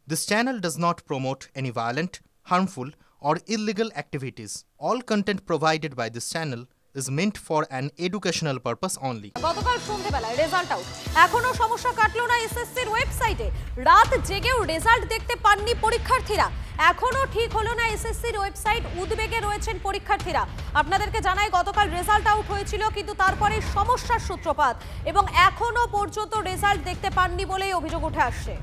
This channel does not promote any violent, harmful, or illegal activities. All content provided by this channel is meant for an educational purpose only. গতকাল সন্ধ্যাবেলায় result out, এখনো সমস্যা কাটলো না এসএসসির ওয়েবসাইটে। রাত জেগেও রেজাল্ট দেখতে পাননি পরীক্ষার্থীরা। এখনো ঠিক হলো না এসএসসির ওয়েবসাইট, উদ্বেগে রয়েছেন পরীক্ষার্থীরা। আপনাদেরকে জানাই গতকাল রেজাল্ট আউট হয়েছিল, কিন্তু তারপরে সমস্যার সূত্রপাত এবং এখনো পর্যন্ত রেজাল্ট দেখতে পাননি বলেই অভিযোগ উঠে আসছে।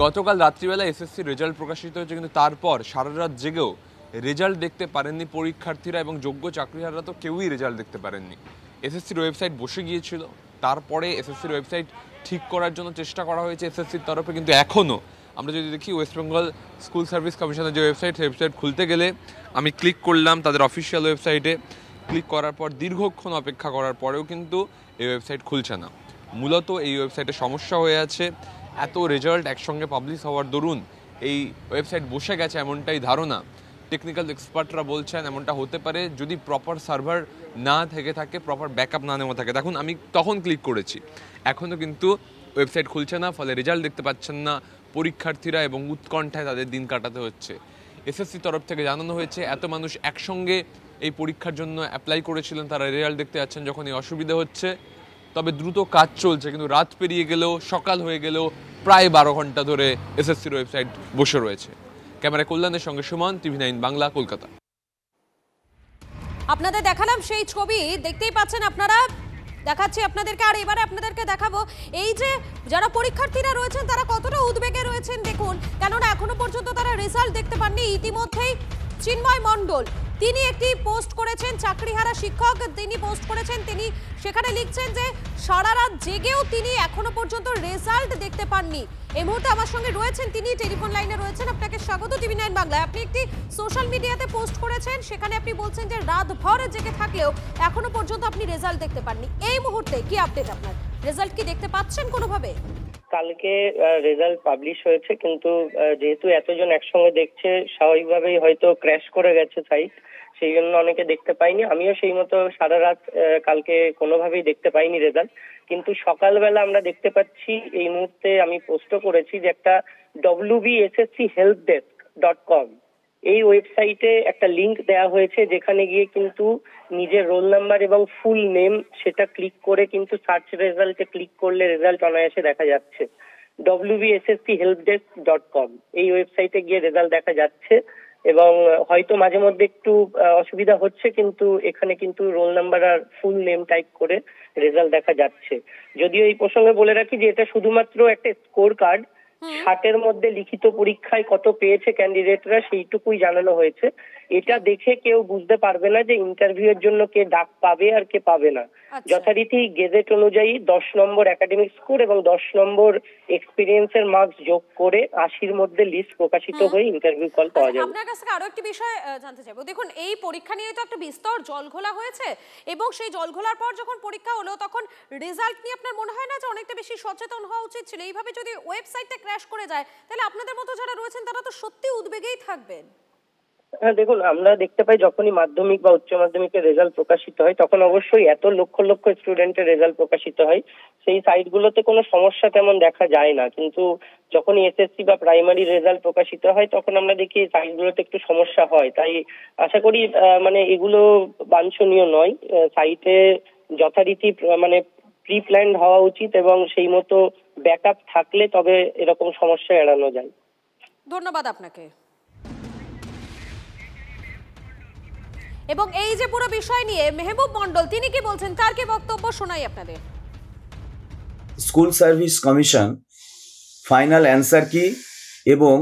গতকাল রাত্রিবেলা এসএসসি রেজাল্ট প্রকাশিত হয়েছে, কিন্তু তারপর সারা রাত জেগেও রেজাল্ট দেখতে পারেননি পরীক্ষার্থীরা এবং যোগ্য চাকরিহারারা তো কেউই রেজাল্ট দেখতে পারেননি। এসএসসির ওয়েবসাইট বসে গিয়েছিল, তারপরে এসএসসির ওয়েবসাইট ঠিক করার জন্য চেষ্টা করা হয়েছে এসএসসির তরফে, কিন্তু এখনও আমরা যদি দেখি ওয়েস্ট বেঙ্গল স্কুল সার্ভিস কমিশনের যে ওয়েবসাইট, সেই ওয়েবসাইট খুলতে গেলে আমি ক্লিক করলাম তাদের অফিসিয়াল ওয়েবসাইটে। ক্লিক করার পর দীর্ঘক্ষণ অপেক্ষা করার পরেও কিন্তু এই ওয়েবসাইট খুলছে না। মূলত এই ওয়েবসাইটে সমস্যা হয়ে আছে। এত রেজাল্ট একসঙ্গে পাবলিশ হওয়ার দরুন এই ওয়েবসাইট বসে গেছে এমনটাই ধারণা। টেকনিক্যাল এক্সপার্টরা বলছেন এমনটা হতে পারে যদি প্রপার সার্ভার না থেকে থাকে, প্রপার ব্যাকআপ না নেওয়া থাকে। দেখুন আমি তখন ক্লিক করেছি, এখনও কিন্তু ওয়েবসাইট খুলছে না, ফলে রেজাল্ট দেখতে পাচ্ছেন না পরীক্ষার্থীরা এবং উৎকণ্ঠায় তাদের দিন কাটাতে হচ্ছে। এসএসসি তরফ থেকে জানানো হয়েছে এত মানুষ একসঙ্গে এই পরীক্ষার জন্য অ্যাপ্লাই করেছিলেন, তারা রেজাল্ট দেখতে যাচ্ছেন যখন এই অসুবিধা হচ্ছে। তবে দ্রুত কাজ চলছে, কিন্তু রাত পেরিয়ে গেলেও সকাল হয়ে গেলেও প্রায় 12 ঘন্টা ধরে এসএসসির ওয়েবসাইট বসে রয়েছে। ক্যামেরা কল্যাণের সঙ্গে সুমন, TV9 বাংলা, কলকাতা। আপনাদের দেখালাম সেই ছবি, দেখতেই পাচ্ছেন আপনারা, দেখাচ্ছি আপনাদেরকে। আর এবারে আপনাদেরকে দেখাবো এই যে যারা পরীক্ষার্থীরা রয়েছেন তারা কতটা উদ্বেগে রয়েছেন দেখুন, কেননা এখনো পর্যন্ত তারা রেজাল্ট দেখতে পাননি। ইতিমধ্যেই চিন্ময় মণ্ডল তিনি একটি পোস্ট করেছেন, চাকরিহারা শিক্ষক তিনি পোস্ট করেছেন, তিনি সেখানে লিখছেন যে সারা রাত জেগেও তিনি এখনো পর্যন্ত রেজাল্ট দেখতে পাননি। এই মুহূর্তে আমার সঙ্গে রয়েছেন, তিনি টেলিফোন লাইনে রয়েছেন। আপনাকে স্বাগত TV9 বাংলায়। আপনি একটি সোশ্যাল মিডিয়াতে পোস্ট করেছেন, সেখানে আপনি বলছেন যে রাত ভর জেগে থাকলেও এখনো পর্যন্ত আপনি রেজাল্ট দেখতে পাননি। এই মুহূর্তে কি আপডেট আপনার? রেজাল্ট কি দেখতে পাচ্ছেন কোনোভাবে? কালকে রেজাল্ট পাবলিশ হয়েছে, কিন্তু যেহেতু এতজন একসঙ্গে দেখছে স্বাভাবিকভাবেই হয়তো ক্র্যাশ করে গেছে সাইট, সেই জন্য অনেকে দেখতে পাইনি। আমিও সেই মতো সারা রাত কালকে কোনোভাবেই দেখতে পাইনি রেজাল্ট। কিন্তু সকালবেলা আমরা দেখতে পাচ্ছি, এই মুহূর্তে আমি পোস্টও করেছি যে একটা wbsshelpdesk.com এই ওয়েবসাইটে একটা লিংক দেওয়া হয়েছে, যেখানে গিয়ে কিন্তু নিজের রোল নাম্বার এবং ফুল নেম সেটা ক্লিক করে কিন্তু সার্চ রেজাল্টে ক্লিক করলে রেজাল্ট অনায়াসে দেখা যাচ্ছে। wbsshelpdesk.com এই ওয়েবসাইটে গিয়ে রেজাল্ট দেখা যাচ্ছে এবং হয়তো মাঝে মধ্যে একটু অসুবিধা হচ্ছে, কিন্তু এখানে কিন্তু রোল নাম্বার আর ফুল নেম টাইপ করে রেজাল্ট দেখা যাচ্ছে। যদিও এই প্রসঙ্গে বলে রাখি যে এটা শুধুমাত্র একটা স্কোর কার্ড, 60-এর মধ্যে লিখিত পরীক্ষায় কত পেয়েছে ক্যান্ডিডেটরা সেইটুকুই জানানো হয়েছে। এটা দেখে কেউ বুঝতে পারবে না যে ইন্টারভিউ এর জন্য কে ডাক পাবে আর কে পাবে না। যথারীতি গেজেট অনুযায়ী 10 নম্বর একাডেমিক স্কোর এবং 10 নম্বর এক্সপিরিয়েন্সের মার্কস যোগ করে 80-র মধ্যে লিস্ট প্রকাশিত হয়ে ইন্টারভিউ কল পাওয়া যাবে। আপনার কাছ থেকে আরো একটি বিষয় জানতে চাইবো। দেখুন এই পরীক্ষা নিয়ে তো একটা বিস্তর জলঘোলা হয়েছে এবং সেই জলঘোলার পর যখন পরীক্ষা হলো তখন রেজাল্ট নিয়ে আপনার মনে হয় না যে অনেকটা বেশি সচেতন হওয়া উচিত ছিল? এইভাবে যদি ওয়েবসাইটটা ক্র্যাশ করে যায় তাহলে আপনাদের মতো যারা রয়েছেন তারা তো সত্যি উদ্বেগেই থাকবেন। হ্যাঁ দেখুন, আমরা দেখতে পাই যখনই মাধ্যমিক বা উচ্চ মাধ্যমিকের রেজাল্ট প্রকাশিত হয় তখন অবশ্যই এত লক্ষ লক্ষ স্টুডেন্টের রেজাল্ট প্রকাশিত হয়, সেই সাইটগুলোতে কোনো সমস্যা তেমন দেখা যায় না। কিন্তু যখনই এসএসসি বা প্রাইমারি রেজাল্ট প্রকাশিত হয় তখন আমরা দেখি সাইটগুলোতে একটু সমস্যা হয়। তাই আশা করি মানে এগুলো বাঞ্ছনীয় নয়। সাইটে যথারীতি মানে প্রি প্ল্যান্ড হওয়া উচিত এবং সেই মতো ব্যাকআপ থাকলে তবে এরকম সমস্যা এড়ানো যায়। ধন্যবাদ আপনাকে। এবং এই যে পুরো বিষয় নিয়ে মেহবুব মণ্ডল তিনি কি বলছেন, তার কি বক্তব্য শোনাই আপনাদের। School service commission final answer কি এবং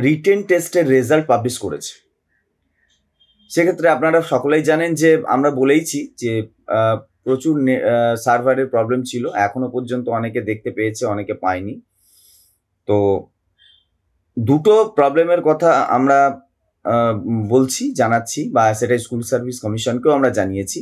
রিটেন টেস্টের রেজাল্ট পাবলিশ করেছে। সেক্ষেত্রে আপনারা সকলেই জানেন যে আমরা বলেইছি যে প্রচুর সার্ভারের প্রবলেম ছিল, এখনো পর্যন্ত অনেকে দেখতে পেয়েছে অনেকে পায়নি। তো দুটো প্রবলেমের কথা আমরা বলছি, জানাচ্ছি, বা সেটা স্কুল সার্ভিস কমিশনকেও আমরা জানিয়েছি।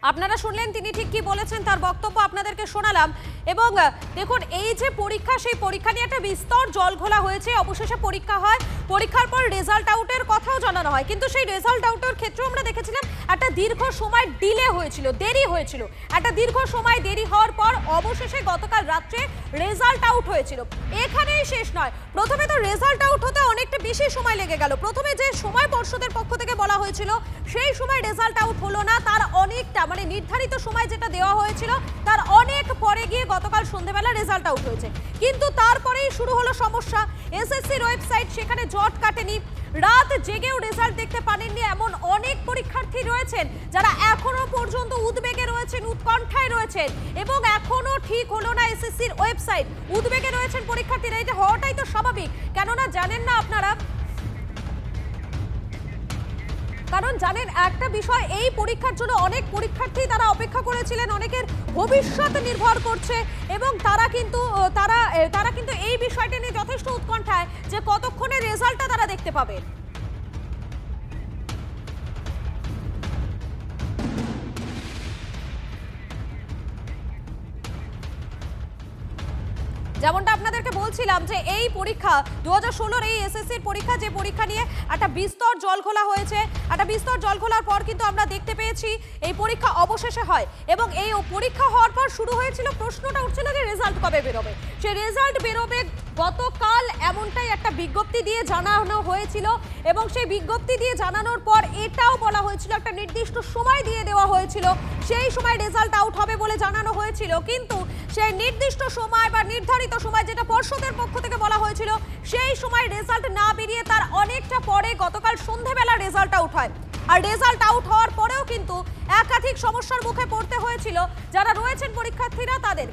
আপনারা শুনলেন তিনি ঠিক কি বলেছেন, তার বক্তব্য আপনাদেরকে শোনালাম। এবং দেখুন এই যে পরীক্ষা, সেই পরীক্ষা নিয়ে একটা বিস্তর জলঘোলা হয়েছে। অবশেষে পরীক্ষা হয়, পরীক্ষার পর রেজাল্ট আউটের কথাও জানানো হয়, কিন্তু সেই রেজাল্ট আউটের ক্ষেত্রেও আমরা দেখেছিলাম একটা দীর্ঘ সময় ডিলে হয়েছিল, দেরি হয়েছিল। একটা দীর্ঘ সময় দেরি হওয়ার পর অবশেষে গতকাল রাত্রে রেজাল্ট আউট হয়েছিল। এখানেই শেষ নয়, প্রথমে তো রেজাল্ট আউট হতে অনেকটা বেশি সময় লেগে গেল। প্রথমে যে সময় পর্ষদের পক্ষ থেকে বলা হয়েছিল সেই সময় রেজাল্ট আউট হলো না, তার অনেকটা মানে নির্ধারিত সময় যেটা দেওয়া হয়েছিল তার অনেক পরে গিয়ে গতকাল সন্ধ্যাবেলা রেজাল্ট আউট হয়েছে। কিন্তু তারপরেই শুরু হলো সমস্যা। এসএসসির ওয়েবসাইট সেখানে জট কাটেনি, রাত জেগেও রেজাল্ট দেখতে পারেননি এমন অনেক পরীক্ষার্থী রয়েছেন যারা এখনো পর্যন্ত উদ্বেগে রয়েছেন, উৎকণ্ঠায় রয়েছেন এবং এখনো ঠিক হলো না এসএসসির ওয়েবসাইট। উদ্বেগে রয়েছেন পরীক্ষার্থীরা, এটা হওয়াটাই তো স্বাভাবিক। কেননা জানেন না আপনারা, কারণ জানেন একটা বিষয়, এই পরীক্ষার জন্য অনেক পরীক্ষার্থী তারা অপেক্ষা করেছিলেন, অনেকের ভবিষ্যৎ নির্ভর করছে এবং তারা কিন্তু এই বিষয়টা নিয়ে যথেষ্ট উৎকণ্ঠায় যে কতক্ষণে রেজাল্টটা তারা দেখতে পাবেন। যেমনটা আপনাদেরকে বলছিলাম যে এই পরীক্ষা 2016-র এই এসএসসির পরীক্ষা, যে পরীক্ষা নিয়ে একটা বিস্তর জল খোলা হয়েছে, একটা বিস্তর জল খোলার পর কিন্তু আমরা দেখতে পেয়েছি এই পরীক্ষা অবশেষে হয় এবং এই পরীক্ষা হওয়ার পর শুরু হয়েছিল, প্রশ্নটা উঠছিল যে রেজাল্ট কবে বেরোবে। সেই রেজাল্ট বেরোবে গতকাল এমনটাই একটা বিজ্ঞপ্তি দিয়ে জানানো হয়েছিল এবং সেই বিজ্ঞপ্তি দিয়ে জানানোর পর এটাও বলা হয়েছিল একটা নির্দিষ্ট সময় দিয়ে দেওয়া হয়েছিল, সেই সময় রেজাল্ট আউট হবে বলে জানানো হয়েছিল। কিন্তু সেই নির্দিষ্ট সময় বা নির্ধারিত সময় যেটা পর্ষদের পক্ষ থেকে বলা হয়েছিল সেই সময় রেজাল্ট না বেরিয়ে তার অনেকটা পরে গতকাল সন্ধ্যাবেলা রেজাল্ট আউট হয়। আর রেজাল্ট আউট হওয়ার পরেও কিন্তু একাধিক সমস্যার মুখে পড়তে হয়েছিল যারা রয়েছেন পরীক্ষার্থীরা তাদের।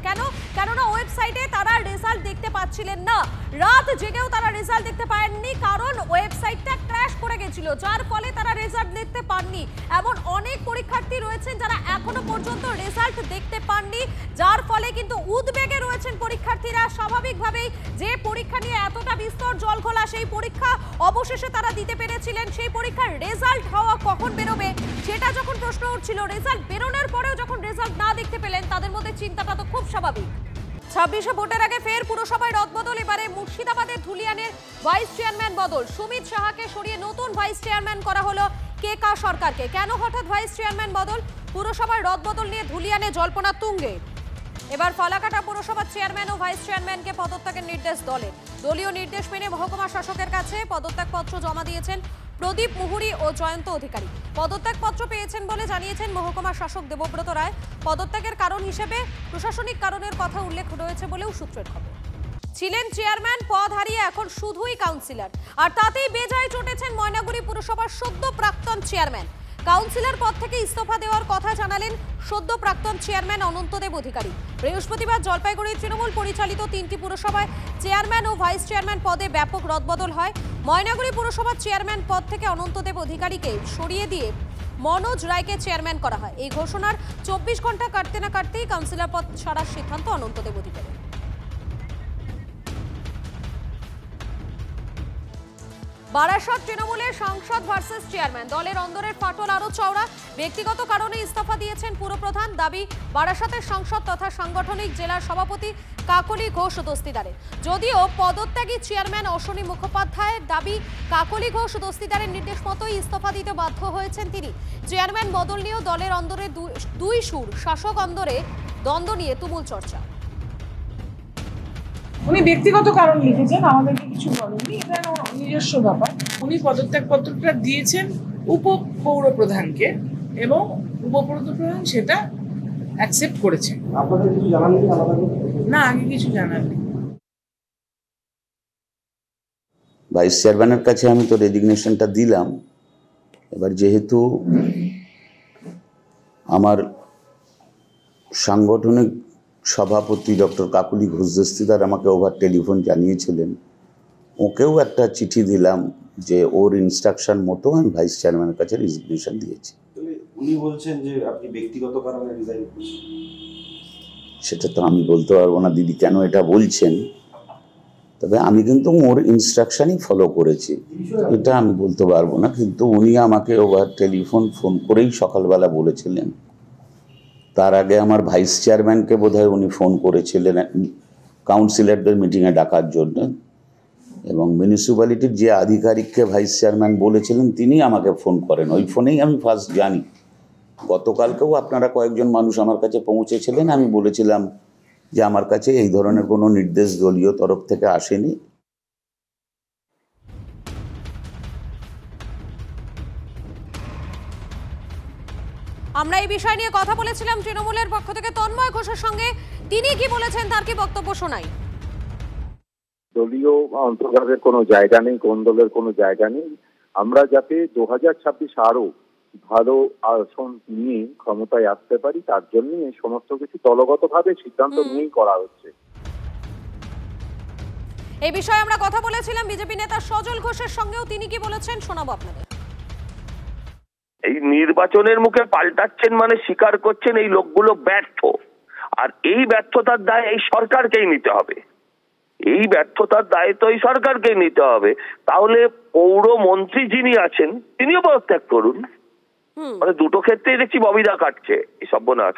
কেননা ওয়েবসাইটে তারা রেজাল্ট দেখতে পাচ্ছিলেন না, রাত জেগেও তারা রেজাল্ট দেখতে পাননি, কারণ ওয়েবসাইটটা ক্র্যাশ করে গেছিল, যার ফলে তারা রেজাল্ট দেখতে পাননি। এমন অনেক পরীক্ষার্থী রয়েছেন যারা এখনো পর্যন্ত রেজাল্ট দেখতে পাননি, যার ফলে কিন্তু উদ্বেগে রয়েছেন পরীক্ষার্থীরা। স্বাভাবিকভাবেই যে পরীক্ষা নিয়ে এতটা বিস্তর জল খোলা, সেই পরীক্ষা অবশেষে তারা দিতে পেরেছিলেন, সেই পরীক্ষার রেজাল্ট হওয়া কখন বেরোবে সেটা যখন প্রশ্ন উঠছিল, রেজাল্ট বেরোনোর পরেও যখন রেজাল্ট না দেখতে পেলেন তাদের মধ্যে চিন্তাটা তো খুব স্বাভাবিক। 26শে ভোটের আগে ফের পুরসভায় রদবদল। এবারে মুর্শিদাবাদের ধুলিয়ানের ভাইস চেয়ারম্যান বদল, সুমিত সাহাকে সরিয়ে নতুন ভাইস চেয়ারম্যান করা হলো কেকা সরকারকে। কেন হঠাৎ ভাইস চেয়ারম্যান বদল? পুরসভায় রদবদল নিয়ে ধুলিয়ানে জল্পনা তুঙ্গে। এবার ফালাকাটা পুরসভার চেয়ারম্যান ও ভাইস চেয়ারম্যানকে পদত্যাগের নির্দেশ দলের। দলীয় নির্দেশ মেনে মহকুমা শাসকের কাছে পদত্যাগপত্র জমা দিয়েছেন প্রদীপ মুহুরী ও জয়ন্ত অধিকারী। পদত্যাগপত্র পেয়েছেন বলে জানিয়েছেন মহকুমা শাসক দেবব্রত রায়। পদত্যাগের কারণ হিসেবে প্রশাসনিক কারণের কথা উল্লেখ রয়েছে বলেও সূত্রের খবর। ছিলেন চেয়ারম্যান, পদ হারিয়ে এখন শুধুই কাউন্সিলর, আর তাতেই বেজায় চটেছেন ময়নাগুড়ি পুরসভার সদ্য প্রাক্তন চেয়ারম্যান। কাউন্সিলর পদ থেকে ইস্তফা দেওয়ার কথা জানালেন সদ্য প্রাক্তন চেয়ারম্যান অনন্তদেব অধিকারী। বৃহস্পতিবার জলপাইগুড়ির তৃণমূল পরিচালিত 3টি পুরসভায় চেয়ারম্যান ও ভাইস চেয়ারম্যান পদে ব্যাপক রদবদল হয়। ময়নাগুড়ি পুরসভার চেয়ারম্যান পদ থেকে অনন্তদেব অধিকারীকে সরিয়ে দিয়ে মনোজ রায়কে চেয়ারম্যান করা হয়। এই ঘোষণার 24 ঘন্টা কাটতে না কাটতেই কাউন্সিলর পদ ছাড়ার সিদ্ধান্ত অনন্তদেব অধিকারী। বারাসত তৃণমূলের সাংসদ ভার্সেস চেয়ারম্যান, দলের অন্দরের ফাটল আরো চওড়া। ব্যক্তিগত কারণে ইস্তফা দিয়েছেন পুরপ্রধান, দাবি বারাসতের সাংসদ তথা সাংগঠনিক জেলার সভাপতি কাকলি ঘোষ দস্তিদারের। যদিও পদত্যাগী চেয়ারম্যান অশ্বনী মুখোপাধ্যায়ের দাবি কাকলি ঘোষ দস্তিদারের নির্দেশ মতোই ইস্তফা দিতে বাধ্য হয়েছেন তিনি। চেয়ারম্যান বদল নিয়েও দলের অন্দরে দুই সুর, শাসক অন্দরে দ্বন্দ্ব নিয়ে তুমুল চর্চা। উনি ব্যক্তিগত কারণ লিখেছেন, আমাদেরকে কিছু বলেননি, এটা নিজস্ব ব্যাপার। উনি পদত্যাগপত্রটা দিয়েছেন উপপৌরপ্রধানকে এবং উপপৌরপ্রধান সেটা অ্যাকসেপ্ট করেছেন। না, আগে কিছু জানাননি। ভাইস চেয়ারম্যানের কাছে আমি তো রেজিগনেশনটা দিলাম। এবার যেহেতু আমার সাংগঠনিক সভাপতি ডক্টর কাকলি ঘোষ দস্তিদার আমাকে ওভার টেলিফোন জানিয়েছিলেন, ওকেও একটা চিঠি দিলাম যে ওর ইনস্ট্রাকশন মতো আমি ভাইস চেয়ারম্যানের কাছে রেজিগনেশন দিয়েছি। উনি বলছেন যে আপনি ব্যক্তিগত কারণে রিজাইন করছেন। সেটা তো আমি বলতে পারবো না দিদি কেন এটা বলছেন, তবে আমি কিন্তু ওর ইনস্ট্রাকশনই ফলো করেছি, এটা আমি বলতে পারবো না। কিন্তু উনি আমাকে ওভার টেলিফোন ফোন করেই সকালবেলা বলেছিলেন। তার আগে আমার ভাইস চেয়ারম্যানকে বোধহয় উনি ফোন করেছিলেন কাউন্সিলরদের মিটিংয়ে ডাকার জন্য। এবং মিউনিসিপ্যালিটির যে আধিকারিককে ভাইস চেয়ারম্যান বলেছিলেন তিনি আমাকে ফোন করেন, ওই ফোনেই আমি ফার্স্ট জানি। গতকালকেও আপনারা কয়েকজন মানুষ আমার কাছে পৌঁছেছিলেন, আমি বলেছিলাম যে আমার কাছে এই ধরনের কোনো নির্দেশ দলীয় তরফ থেকে আসেনি। আমরা এই বিষয় নিয়ে কথা বলেছিলাম তৃণমূলের পক্ষ থেকে তন্ময় ঘোষের সঙ্গে, তিনি কি বলেছেন তার কি বক্তব্য শোনাই। দলীয় অন্তর্ভাবের কোনো জায়গা নেই, কোন দলের কোনো জায়গা নেই। আমরা যাতে 2026 আরো ভালো আসন নিয়ে ক্ষমতায় আসতে পারি তার জন্য এই সমস্ত কিছু দলগতভাবে সিদ্ধান্ত নিয়েই করা হচ্ছে। এই বিষয়ে আমরা কথা বলেছিলাম বিজেপি নেতা সজল ঘোষের সঙ্গেও, তিনি কি বলেছেন শোনাবো আপনাদের। এই নির্বাচনের মুখে পাল্টাচ্ছেন মানে স্বীকার করছেন এই লোকগুলো ব্যর্থ, আর এই ব্যর্থতার দায় এই সরকারকেই নিতে হবে। এই ব্যর্থতার দায় তো এই সরকারকেই নিতে হবে। তাহলে পৌরমন্ত্রী যিনি আছেন তিনিও পদত্যাগ করুন। মানে দুটো ক্ষেত্রেই দেখছি ববিদা কাটছে এই সর্বনাশ।